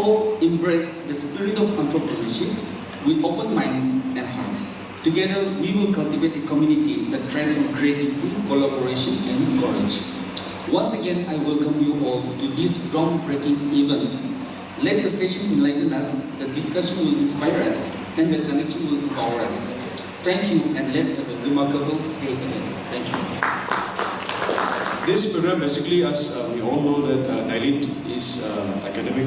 all embrace the spirit of entrepreneurship with open minds and hearts. Together, we will cultivate a community that thrives on creativity, collaboration, and courage. Once again, I welcome you all to this groundbreaking event. Let the session enlighten us, the discussion will inspire us, and the connection will empower us. Thank you, and let's have a remarkable day ahead. Thank you. This program basically, as we all know that NIELIT is academic,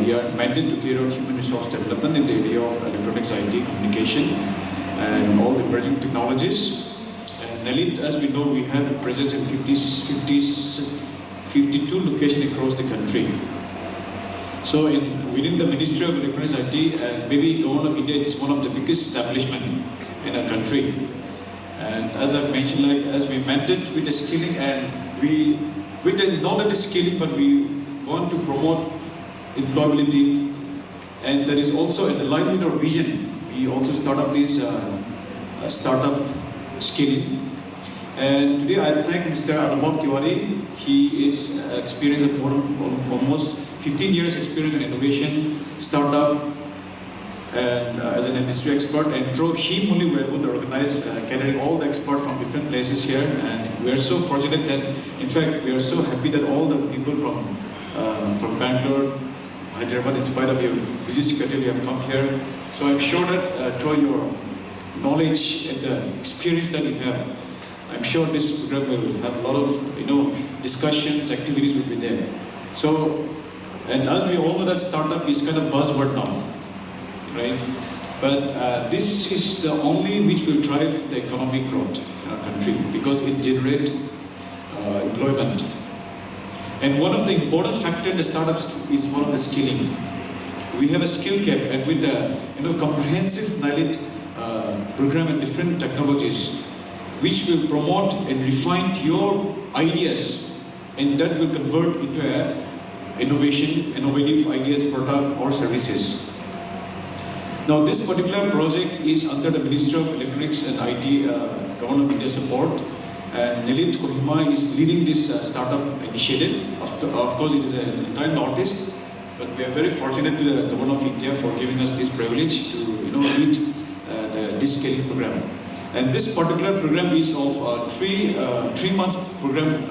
we are mandated to carry out human resource development in the area of electronics, IT, communication, and all the emerging technologies. And NIELIT, as we know, we have a presence in 52 locations across the country. So within the Ministry of Electronics, IT, and maybe Government of India, it's one of the biggest establishments in our country. And as I've mentioned, like, as we mandate with the skilling, and we, with the, not only skilling, but we want to promote employability. And there is also, in line with our vision, we also start up this startup skilling. And today I thank Mr. Anubhav Tiwari. He is experienced of almost 15 years experience in innovation, startup, and as an industry expert. And through him only we were able to organize, gathering all the experts from different places here. And we are so fortunate that, in fact, we are so happy that all the people from Bangalore, Hyderabad, in spite of your busy schedule, you have come here. So I'm sure that through your knowledge and the experience that you have, I'm sure this program will have a lot of discussions, activities will be there. So, and as we all know that startup is kind of buzzword now, right? But this is the only which will drive the economic growth in our country because it generates employment. And one of the important factors in the startups is one of the skilling. We have a skill gap, and with the comprehensive NIELIT program and different technologies, which will promote and refine your ideas, and that will convert into a innovative ideas, product or services. Now, this particular project is under the Ministry of Electronics and IT, Government of India support, and NIELIT Kohima is leading this startup initiative. Of course, it is an entire Northeast, but we are very fortunate to the Government of India for giving us this privilege to lead this scaling program. And this particular program is of three months program.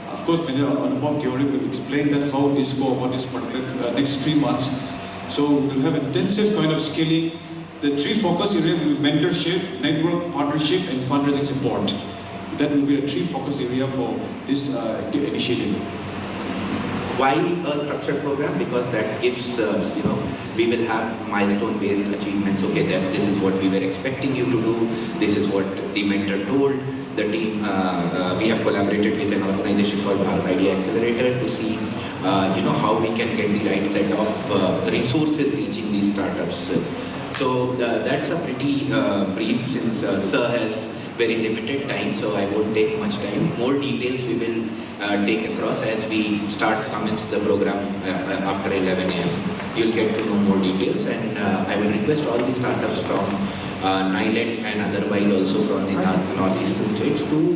Of course, Anubhav Tiwari will explain that how this go about this particular next 3 months. So we'll have intensive kind of scaling. The three focus areas will be mentorship, network, partnership, and fundraising support. That will be a three focus area for this initiative. Why a structured program? Because that gives, we will have milestone-based achievements. Okay, this is what we were expecting you to do. This is what the mentor told. The team, we have collaborated with an organization called Bharat Idea Accelerator to see, how we can get the right set of resources reaching these startups. So that's a pretty brief, since Sir has very limited time, so I won't take much time. More details we will take across as we commence the program after 11 a.m. You'll get to know more details, and I will request all the startups from NIELIT and otherwise also from the northeastern states to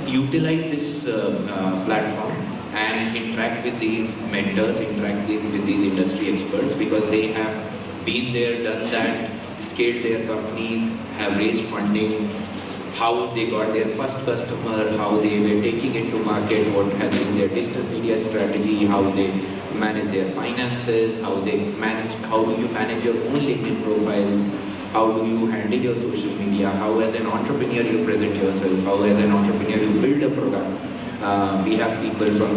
utilize this platform and interact with these mentors, interact with these industry experts, because they have been there, done that, scaled their companies, have raised funding, how they got their first customer, how they were taking it to market, what has been their digital media strategy, how they manage their finances, how do you manage your own LinkedIn profiles, how do you handle your social media, how as an entrepreneur you present yourself, how as an entrepreneur you build a product. We have people from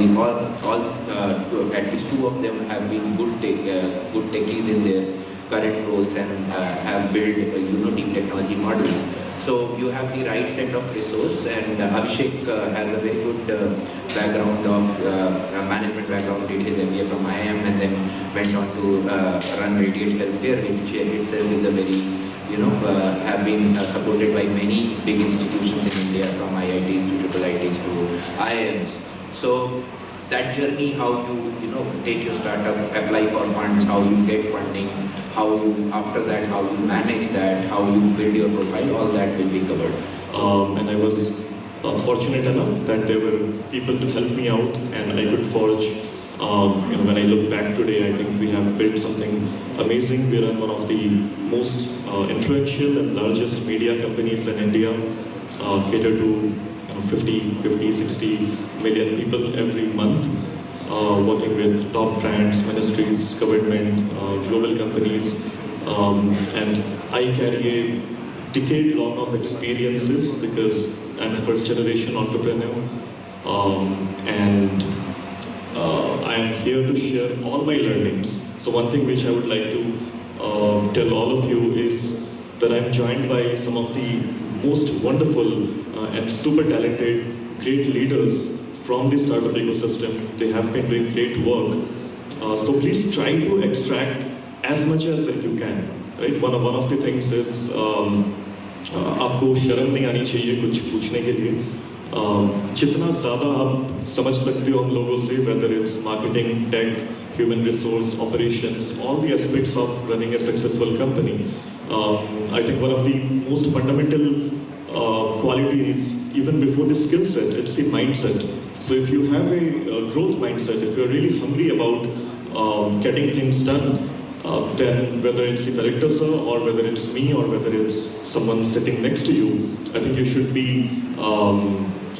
at least two of them have been good techies in their current roles and have built deep technology models. So you have the right set of resource, and Abhishek has a very good background of management background, did his MBA from IIM and then went on to run Radiate Healthcare, which itself is a very, have been supported by many big institutions in India, from IITs to IIITs to IIMs. So that journey, how you take your startup, apply for funds, how you get funding, how you after that, how you manage that, how you build your profile, all that will be covered. And I was fortunate enough that there were people to help me out, and I could forge When I look back today, I think we have built something amazing. We run one of the most influential and largest media companies in India, cater to 50, 60 million people every month, working with top brands, ministries, government, global companies, and I carry a decade long of experiences because I'm a first generation entrepreneur, and I am here to share all my learnings. So one thing which I would like to tell all of you is that I'm joined by some of the most wonderful and super talented, great leaders from the startup ecosystem. They have been doing great work. So please try to extract as much as you can. Right? One of the things is आपको शर्म नहीं आनी चाहिए कुछ पूछने के लिए. जितना ज़्यादा आप समझ सकते हो हम लोगों से, whether it's marketing, tech, human resource, operations, all the aspects of running a successful company. I think one of the most fundamental qualities, even before the skill set, it's the mindset. So if you have a growth mindset, if you're really hungry about getting things done, then whether it's the director sir, or whether it's me, or whether it's someone sitting next to you, I think you should be,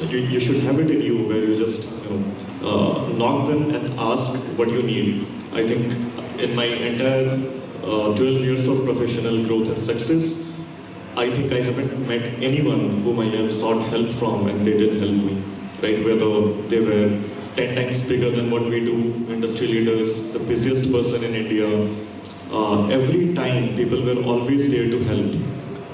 you should have it in you where you just knock them and ask what you need. I think in my entire 12 years of professional growth and success, I think I haven't met anyone whom I have sought help from and they did help me, right? Whether they were 10 times bigger than what we do, industry leaders, the busiest person in India, every time people were always there to help.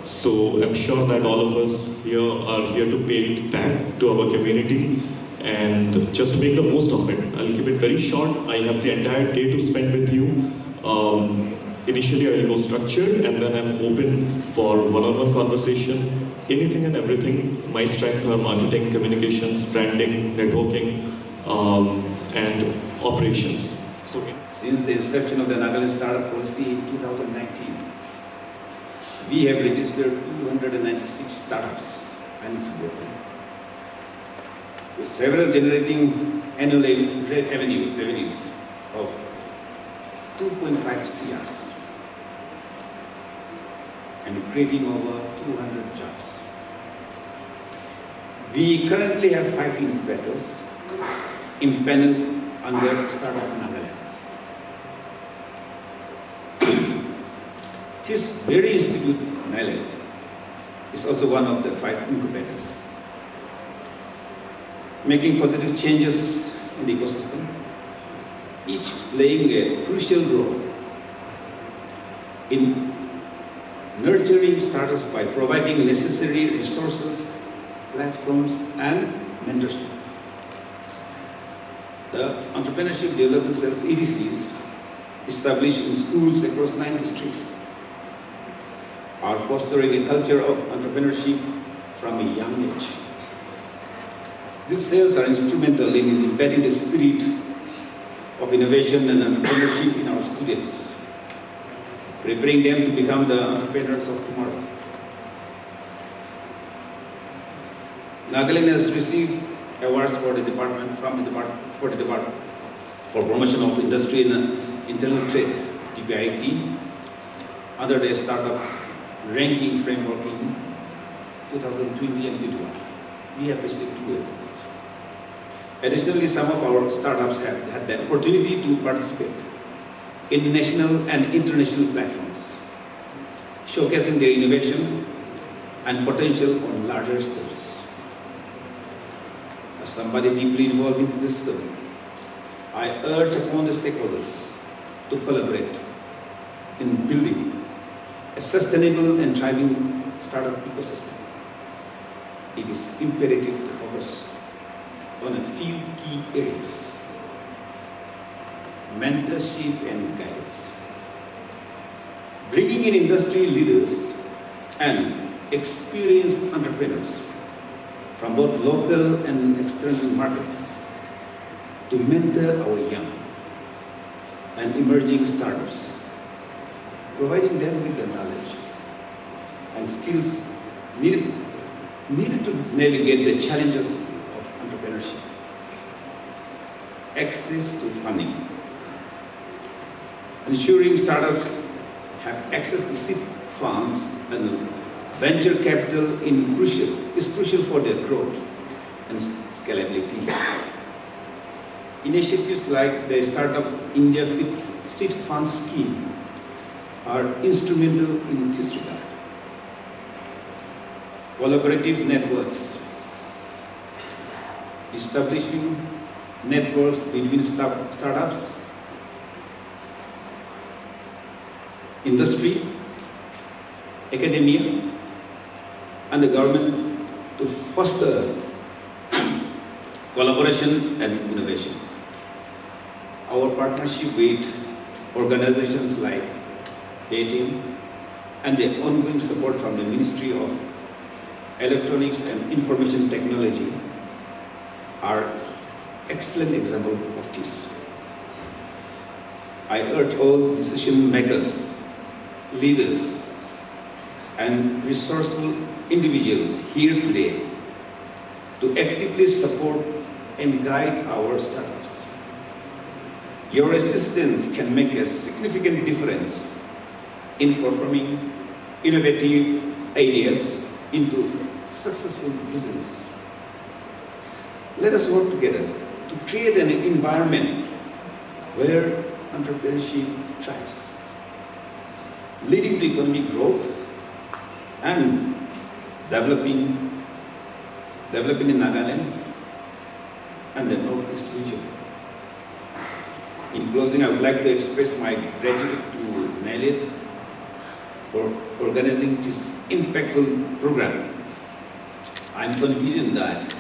So I'm sure that all of us here are here to pay it back to our community and just make the most of it. I'll keep it very short. I have the entire day to spend with you. Initially I will go structured and then I'm open for one-on-one conversation. Anything and everything. My strength are marketing, communications, branding, networking, and operations. So, since the inception of the Nagaland Startup Policy in 2019, we have registered 296 startups and it's growing, with several generating annual revenues of 2.5 CRs and creating over 200 jobs. We currently have 5 incubators impaneled under Startup Nagaland. This very institute, NIELIT, is also one of the 5 incubators, making positive changes in the ecosystem, each playing a crucial role in nurturing startups by providing necessary resources, platforms, and mentorship. The Entrepreneurship Development Cells EDCs, established in schools across 9 districts, are fostering a culture of entrepreneurship from a young age. These cells are instrumental in embedding the spirit of innovation and entrepreneurship in our students, preparing them to become the entrepreneurs of tomorrow. Nagaland has received awards for the department for promotion of industry and internal trade (DPIT) under the startup ranking framework in 2020 and 2021. We have received 2 awards. Additionally, some of our startups have had the opportunity to participate in national and international platforms, showcasing their innovation and potential on larger stages. As somebody deeply involved in the system, I urge upon the stakeholders to collaborate in building a sustainable and thriving startup ecosystem. It is imperative to focus on a few key areas: mentorship and guidance, bringing in industry leaders and experienced entrepreneurs from both local and external markets to mentor our young and emerging startups, providing them with the knowledge and skills needed to navigate the challenges of entrepreneurship. access to funding. Ensuring startups have access to seed funds and venture capital is crucial for their growth and scalability. Initiatives like the Startup India Seed Fund Scheme are instrumental in this regard. Collaborative networks. Establishing networks between startups, industry, academia, and the government to foster collaboration and innovation. Our partnership with organizations like DATIM and the ongoing support from the Ministry of Electronics and Information Technology are excellent examples of this. I urge all decision makers, leaders, and resourceful individuals here today to actively support and guide our startups. Your assistance can make a significant difference in performing innovative ideas into successful businesses. Let us work together to create an environment where entrepreneurship thrives, leading to economic growth and developing in Nagaland and the Northeast region. In closing, I would like to express my gratitude to NIELIT for organizing this impactful program. I am confident that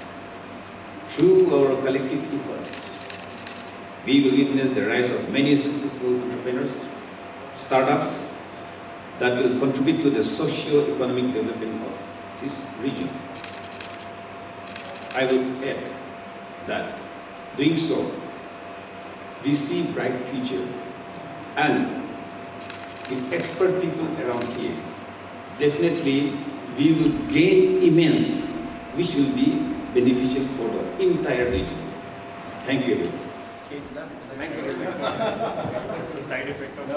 through our collective efforts, we will witness the rise of many successful entrepreneurs, startups that will contribute to the socio-economic development of this region. I will add that doing so, we see bright future, and with expert people around here, definitely we will gain immense, which will be beneficial for the entire region. Thank you everyone. Thank you. It's a side effect of